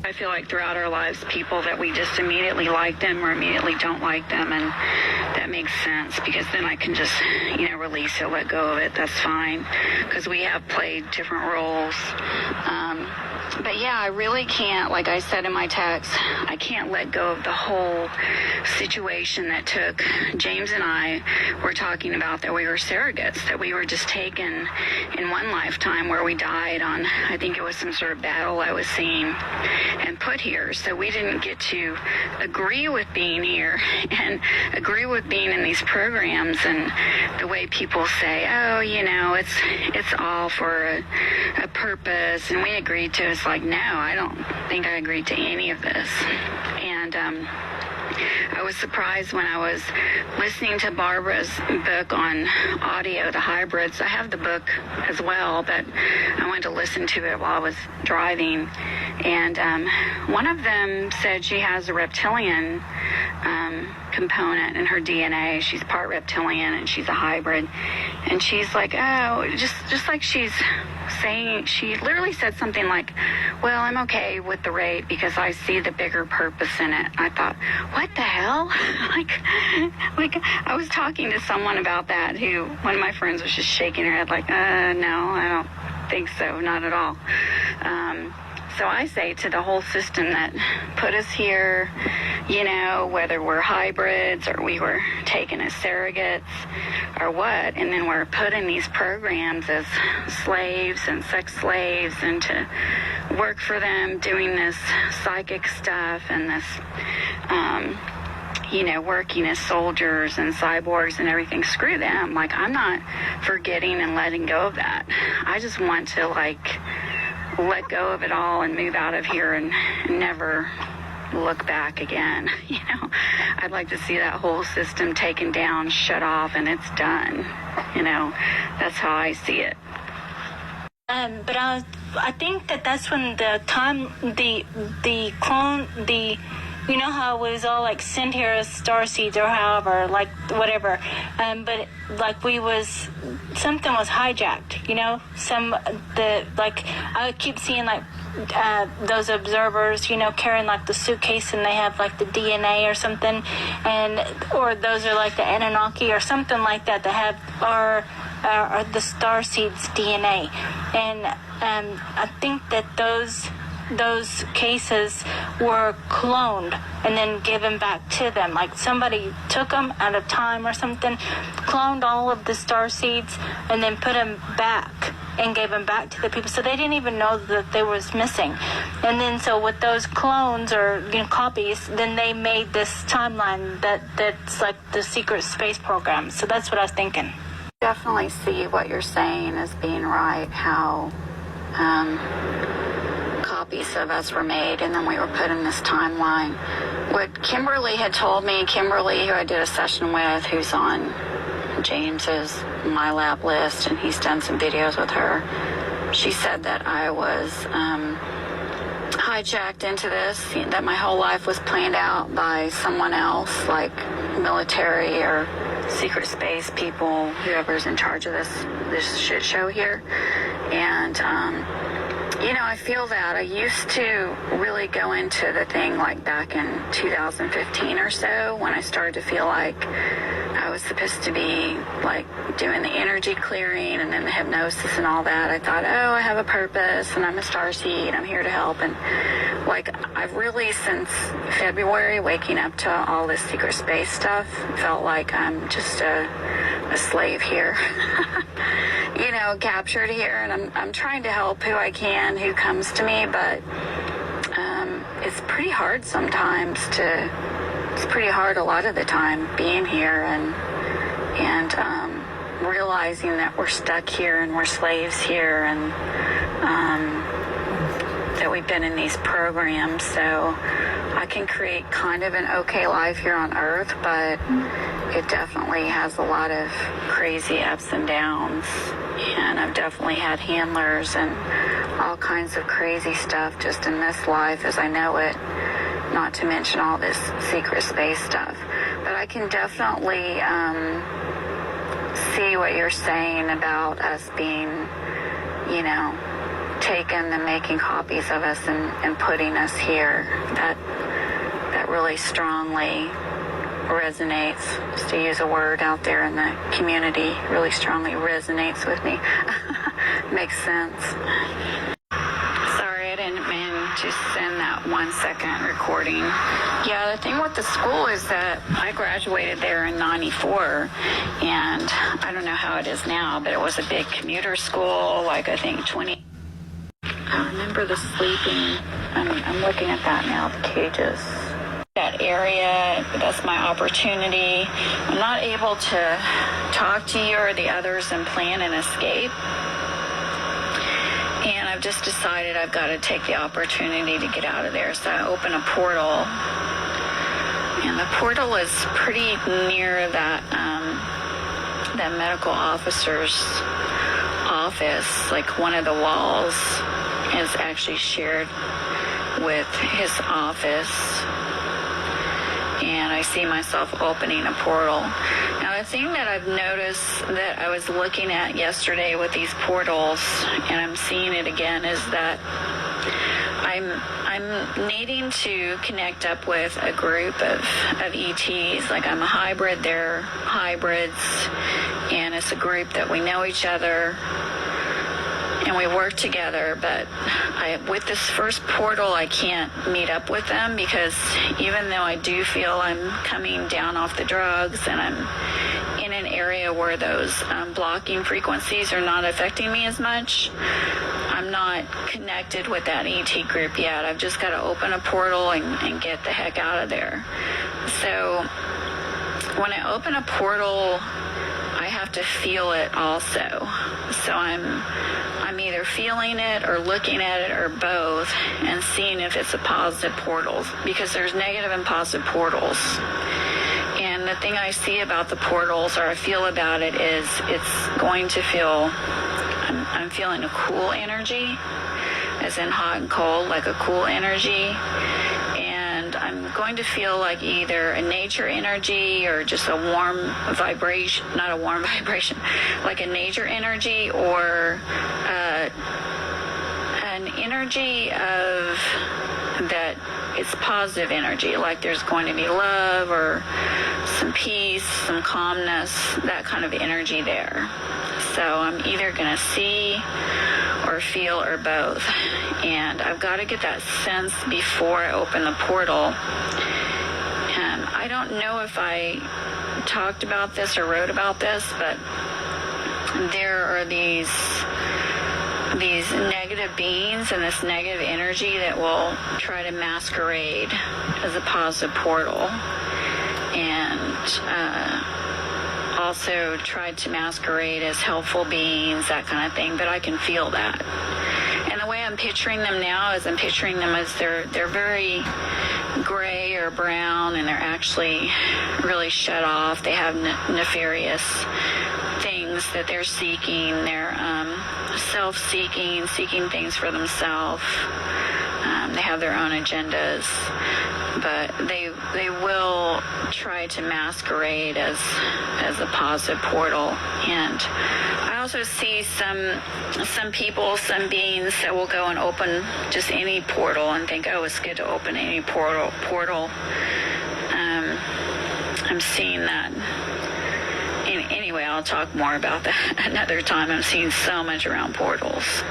I feel like throughout our lives, people that we just immediately like them or immediately don't like them, and that makes sense because then I can just, release it, let go of it. That's fine because we have played different roles. But yeah, I really can't, like I said in my text, I can't let go of the whole situation that took. James and I were talking about that we were surrogates, that we were just taken in one lifetime where we died on, I think it was some sort of battle I was seeing, and put here. So we didn't get to agree with being here and agree with being in these programs and the way people say, oh, it's all for a purpose, and we agreed to. It's like, no, I don't think I agreed to any of this. And I was surprised when I was listening to Barbara's book on audio, The Hybrids. I have the book as well, but I wanted to listen to it while I was driving. And one of them said she has a reptilian component in her DNA. She's part reptilian and she's a hybrid. And she's like, oh, just like she's saying, she literally said something like, well, I'm okay with the rape because I see the bigger purpose in it. I thought, what the hell? like I was talking to someone about that who, one of my friends was just shaking her head like, no, I don't think so, not at all. So I say to the whole system that put us here, whether we're hybrids or we were taken as surrogates or what, and then we're put in these programs as slaves and sex slaves and to work for them doing this psychic stuff and this, working as soldiers and cyborgs and everything. Screw them. Like, I'm not forgetting and letting go of that. I just want to, let go of it all and move out of here and never look back again. I'd like to see that whole system taken down, shut off, and it's done. That's how I see it. But I think that's when the clone, how it was all sent here as starseeds or however, whatever. But something was hijacked, I keep seeing those observers, carrying the suitcase and they have the DNA or something, or those are the Anunnaki or something like that have are the starseeds DNA. And I think that those cases were cloned and then given back to them. Somebody took them out of time or something, cloned all of the star seeds, and then put them back and gave them back to the people. So they didn't even know that they was missing. And then so with those clones or copies, then they made this timeline that's like the secret space program. So that's what I was thinking. Definitely see what you're saying as being right, how copies of us were made and then we were put in this timeline. What Kimberly had told me, Kimberly, who I did a session with, who's on James's My Lab list, and he's done some videos with her, she said that I was hijacked into this, that my whole life was planned out by someone else, like military or secret space people, whoever's in charge of this shit show here. And I feel that. I used to really go into the thing back in 2015 or so, when I started to feel like I was supposed to be doing the energy clearing and then the hypnosis and all that. I thought, I have a purpose and I'm a starseed and I'm here to help. And I've really, since February, waking up to all this secret space stuff, felt like I'm just a slave here. Captured here, and I'm trying to help who I can, who comes to me, but it's pretty hard sometimes it's pretty hard a lot of the time being here and realizing that we're stuck here and we're slaves here and that we've been in these programs. So I can create kind of an okay life here on Earth, but it definitely has a lot of crazy ups and downs. And I've definitely had handlers and all kinds of crazy stuff just in this life as I know it, not to mention all this secret space stuff. But I can definitely see what you're saying about us being, taken and making copies of us and putting us here. That really strongly resonates, just to use a word out there in the community, really strongly resonates with me. Makes sense. Sorry, I didn't mean to send that 1 second recording. Yeah, the thing with the school is that I graduated there in 94, and I don't know how it is now, but it was a big commuter school, like I think 20. I remember the sleeping. I'm looking at that now, the cages. That area, that's my opportunity. I'm not able to talk to you or the others and plan an escape. And I've just decided I've got to take the opportunity to get out of there. So I open a portal. And the portal is pretty near that medical officer's office. Like one of the walls is actually shared with his office. And I see myself opening a portal. Now, the thing that I've noticed that I was looking at yesterday with these portals, and I'm seeing it again, is that I'm needing to connect up with a group of ETs. Like I'm a hybrid, they're hybrids, and it's a group that we know each other. And we work together, but with this first portal, I can't meet up with them because even though I do feel I'm coming down off the drugs and I'm in an area where those blocking frequencies are not affecting me as much, I'm not connected with that ET group yet. I've just got to open a portal and get the heck out of there. So when I open a portal, I have to feel it also. So I'm either feeling it or looking at it or both and seeing if it's a positive portal, because there's negative and positive portals. And the thing I see about the portals, or I feel about it, is it's going to feel, I'm feeling a cool energy, as in hot and cold, like a cool energy. And I'm going to feel like either a nature energy or just a warm vibration, not a warm vibration, like a nature energy, or an energy of that it's positive energy, like there's going to be love or some peace, some calmness, that kind of energy there. So I'm either going to see or feel or both. And I've got to get that sense before I open the portal. I don't know if I talked about this or wrote about this, but there are these negative beings and this negative energy that will try to masquerade as a positive portal, and also tried to masquerade as helpful beings, that kind of thing, but I can feel that. And the way I'm picturing them now is I'm picturing them as they're very gray or brown, and they're actually really shut off. They have nefarious things that they're seeking. They're self-seeking, seeking things for themselves. They have their own agendas, but they will try to masquerade as a positive portal. And I also see some people, some beings that will go and open just any portal and think, oh, it's good to open any portal. I'm seeing that. Anyway, I'll talk more about that another time. I'm seeing so much around portals.